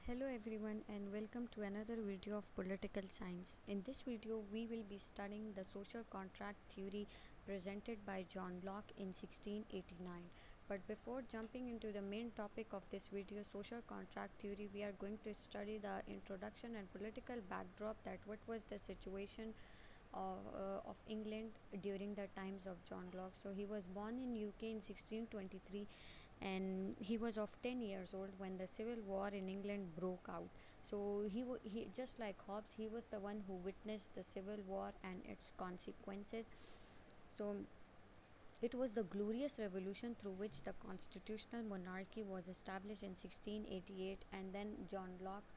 Hello everyone and welcome to another video of political science. In this video we will be studying the social contract theory presented by John Locke in 1689. But before jumping into the main topic of this video, social contract theory, we are going to study the introduction and political backdrop, that what was the situation of England during the times of John Locke. So he was born in UK in 1623 and he was of 10 years old when the civil war in England broke out. So he just like Hobbes, he was the one who witnessed the civil war and its consequences. So it was the glorious revolution through which the constitutional monarchy was established in 1688, and then John Locke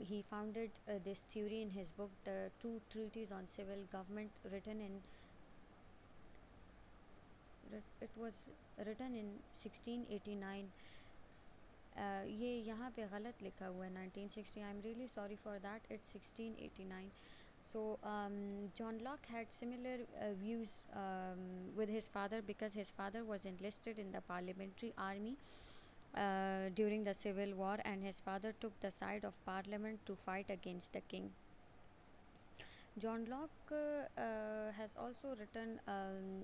he founded this theory in his book, The Two Treatises on Civil Government, it was written in 1689. ये यहाँ पे गलत लिखा हुआ है 1960. I am really sorry for that. It's 1689. So John Locke had similar views with his father, because his father was enlisted in the parliamentary army during the civil war, and his father took the side of parliament to fight against the king. John Locke has also written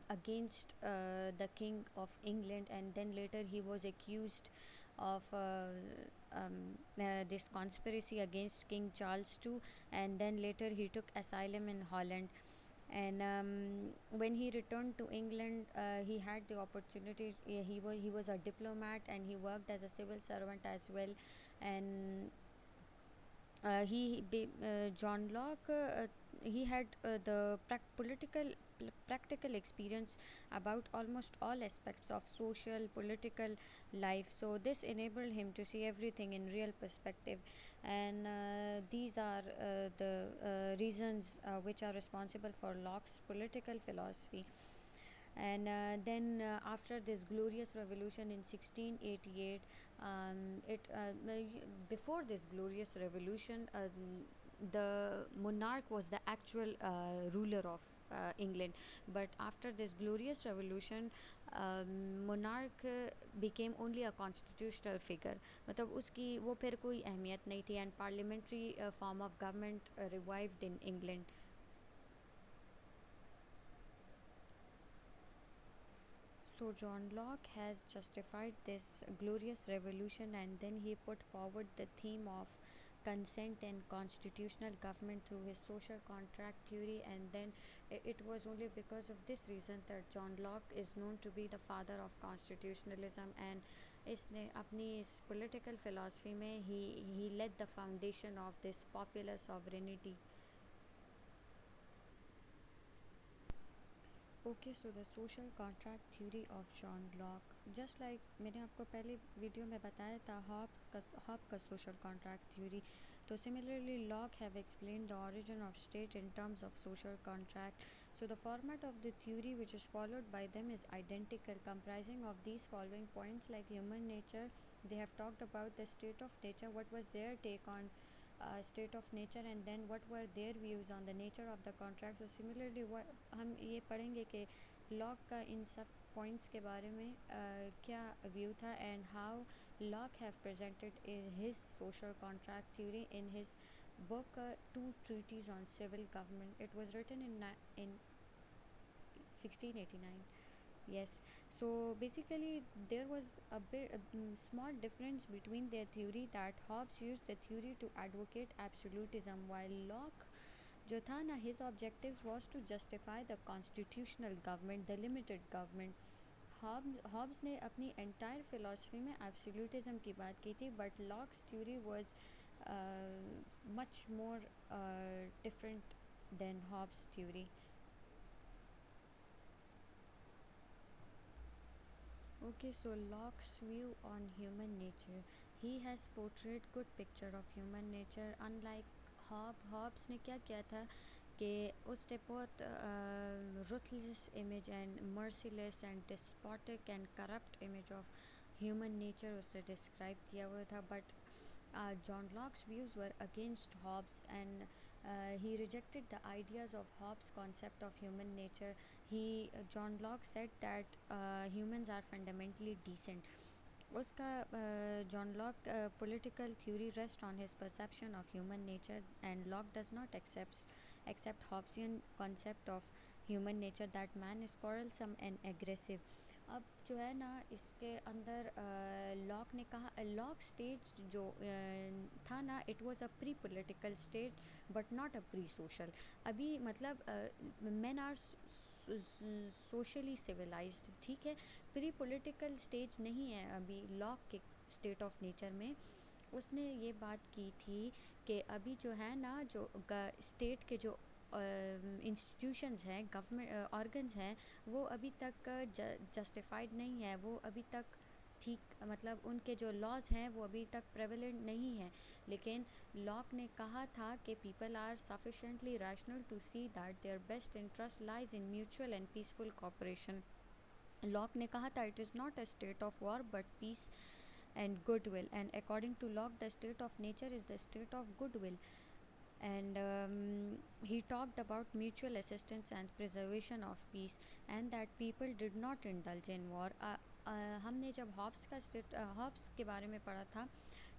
against the King of England, and then later he was accused of this conspiracy against King Charles II, and then later he took asylum in Holland. And when he returned to England, he had the opportunity. He was a diplomat, and he worked as a civil servant as well. And John Locke, he had the practical experience about almost all aspects of social political life. So this enabled him to see everything in real perspective, and these are the reasons which are responsible for Locke's political philosophy. And then after this glorious revolution in 1688, it before this glorious revolution, the monarch was the actual ruler of England. But after this glorious revolution, monarch became only a constitutional figure. मतलब उसकी वो फिर कोई अहमियत नहीं थी, and parliamentary form of government revived in England. So John Locke has justified this glorious revolution, and then he put forward the theme of consent and constitutional government through his social contract theory. And then it was only because of this reason that John Locke is known to be the father of constitutionalism, and इसने अपनी इस political philosophy में he laid the foundation of this popular sovereignty. Okay, so the social contract theory of John Locke, just like मैंने आपको पहले video में बताया था हॉब का सोशल कॉन्ट्रैक्ट थ्योरी. तो similarly lock have explain the origin of state in terms of social contract. So the format of the theory which is followed by them is identical, comprising of these following points, like human nature. They have talked about the state of nature, what was their take on state of nature, and then what were their views on the nature of the contract. So similarly हम ये पढ़ेंगे कि lock का इन सब points के बारे में क्या व्यू था, and how lock have presented his social contract theory in his book, Two Treatises on Civil Government. It was written in 1689. Yes. So basically, there was a bit small difference between their theory, that Hobbes used the theory to advocate absolutism, while Locke, जो था ना, his objectives was to justify the constitutional government, the limited government. Hobbes ने अपनी entire philosophy में absolutism की बात की थी, but Locke's theory was much more different than Hobbes' theory. Okay, so Locke's view on human nature. He has portrayed good picture of human nature. Unlike Hobbes ने क्या किया था कि उसने बहुत ruthless image and merciless and despotic and corrupt image of human nature उसने describe किया हुआ था. But John Locke's views were against Hobbes, and he rejected the ideas of Hobbes' concept of human nature. John Locke said that humans are fundamentally decent, उसका John Locke political theory rests on his perception of human nature, and Locke does not accept Hobbesian concept of human nature that man is quarrelsome and aggressive. अब जो है ना इसके अंदर lock ने कहा lock stage जो था ना, it was a pre political stage but not a pre social. अभी मतलब मेन आर सोशली सिविलाइज्ड, ठीक है. प्री पॉलिटिकल स्टेज नहीं है अभी लॉक के स्टेट ऑफ नेचर में. उसने ये बात की थी कि अभी जो है ना जो स्टेट के जो इंस्टीट्यूशंस हैं, गवर्नमेंट ऑर्गन्स हैं, वो अभी तक जस्टिफाइड नहीं है. वो अभी तक ठीक मतलब उनके जो लॉज हैं वो अभी तक प्रेवलेंट नहीं है. लेकिन लॉक ने कहा था कि people are sufficiently rational to see that their best interest lies in mutual and peaceful cooperation. Locke ने कहा था it is not a state of war but peace and goodwill, and according to Locke the state of nature is the state of goodwill. And he talked about mutual assistance and preservation of peace, and that people did not indulge in war. हमने जब Hobbs के बारे में पढ़ा था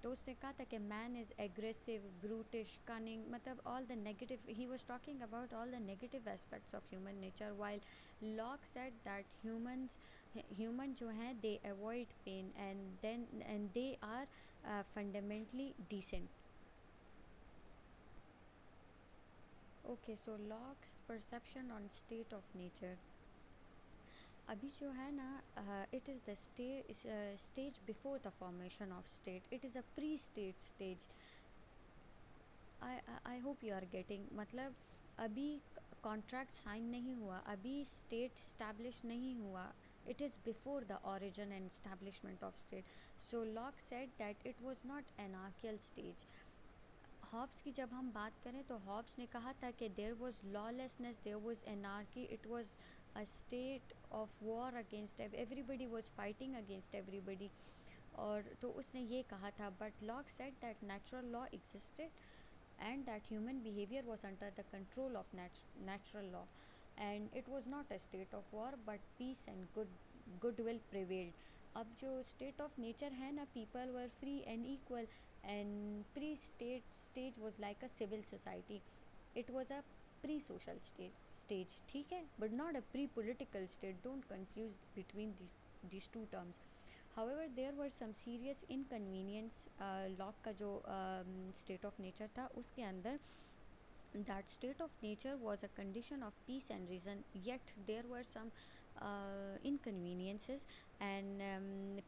तो उसने कहा था कि man is aggressive, brutish, cunning, मतलब all the negative. He was talking about all the negative aspects of human nature, while Locke said that human जो हैं they avoid pain and they are fundamentally decent. Okay, so Locke's perception on state of nature. अभी जो है ना it is the stage before the formation of state. It is a pre state stage. I hope you are getting. मतलब अभी contract sign नहीं हुआ, अभी state establish नहीं हुआ. It is before the origin and establishment of state. So Locke said that it was not anarchical stage. Hobbes की जब हम बात करें तो हॉब्स ने कहा था कि there was lawlessness, there was anarchy, it was a state of war against everybody, was fighting against everybody. और तो उसने ये कहा था. But Locke said that natural law existed and that human behavior was under the control of natural law, and it was not a state of war but peace and goodwill prevailed. अब जो state of nature है ना, people were free and equal, and pre-state was like a civil society. It was a pre-social stage, ठीक है, but not a pre-political state. Don't confuse between these two terms. However, there were some serious inconvenience. Lock का जो state of nature था उसके अंदर that state of nature was a condition of peace and reason, yet there were some inconveniences, and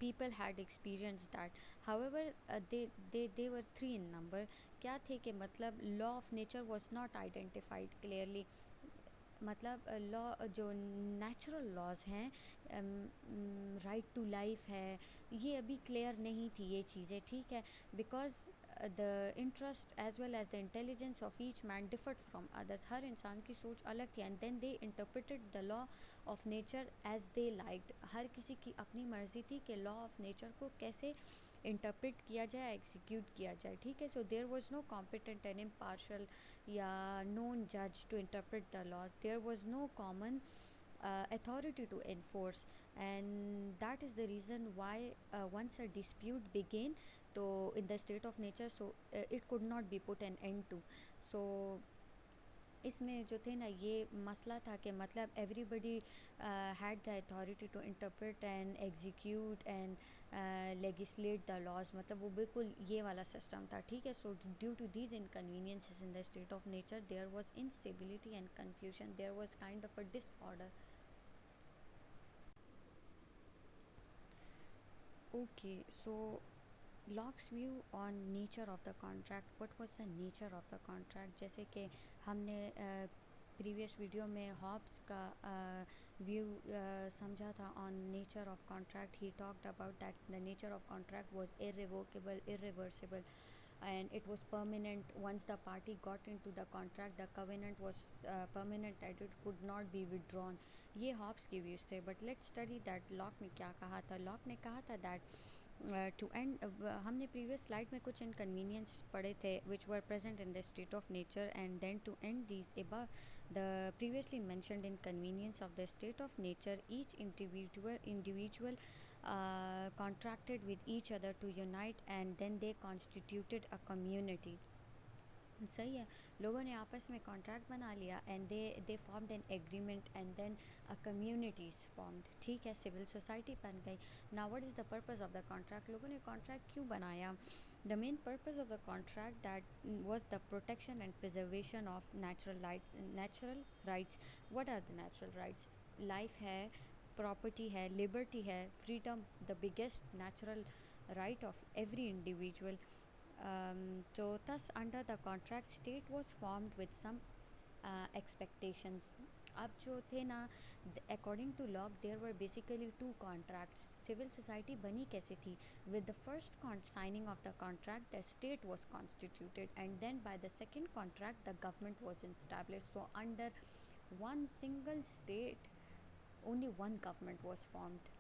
people had experienced that. However, they were three in number. क्या थे कि मतलब law of nature was not identified clearly. मतलब law जो natural laws हैं, right to life है, ये अभी क्लियर नहीं थी ये चीज़ें, ठीक है. Because the interest as well as the intelligence of each man differed from others. हर इंसान की सोच अलग थी, and then they interpreted the law of nature as they liked. हर किसी की अपनी मर्जी थी कि लॉ ऑफ नेचर को कैसे इंटरप्रेट किया जाए, एग्जीक्यूट किया जाए, ठीक है. So there was no competent and impartial या known judge to interpret the laws. There was no common authority to enforce, and that is the reason why once a dispute began so in the state of nature, so it could not be put an end to. So इसमें जो थे ना ये मसला था कि मतलब everybody had the authority to interpret and execute and legislate the laws. मतलब वो बिल्कुल ये वाला सिस्टम था, ठीक है. So due to these inconveniences in the state of nature there was instability and confusion, there was kind of a disorder. Okay, so Locke's view on nature of the contract. What was the nature of the contract. जैसे कि हमने previous video में Hobbes का view समझा था on nature of contract. He talked about that the nature of contract was irrevocable, irreversible, and it was permanent. Once the party got into the contract, the covenant was permanent and it could not be withdrawn. ये Hobbes के views थे. But let's study that Locke ने क्या कहा था. Locke ने कहा था दैट टू एंड हमने प्रीवियस स्लाइड में कुछ इनकन्वीनियंस पढ़े थे which were present in the state of nature, and then to end this above the previously mentioned inconvenience of the state of nature, each individual contracted with each other to unite, and then they constituted a community. सही है, लोगों ने आपस में contract बना लिया and they formed an agreement and then a communities formed, ठीक है, सिविल सोसाइटी बन गई. Now what is the purpose of the contract? लोगों ने कॉन्ट्रैक्ट क्यों बनाया? The main purpose of the contract that was the protection and preservation of natural rights. What are the natural rights? Life है, property है, liberty है, freedom, the biggest natural right of every individual. So thus under the contract state was formed with some expectations. अब जो थे ना, according to Locke there were basically two contracts. Civil society बनी कैसे थी? With the first signing of the contract the state was constituted, and then by the second contract the government was established. So under one single state only one government was formed.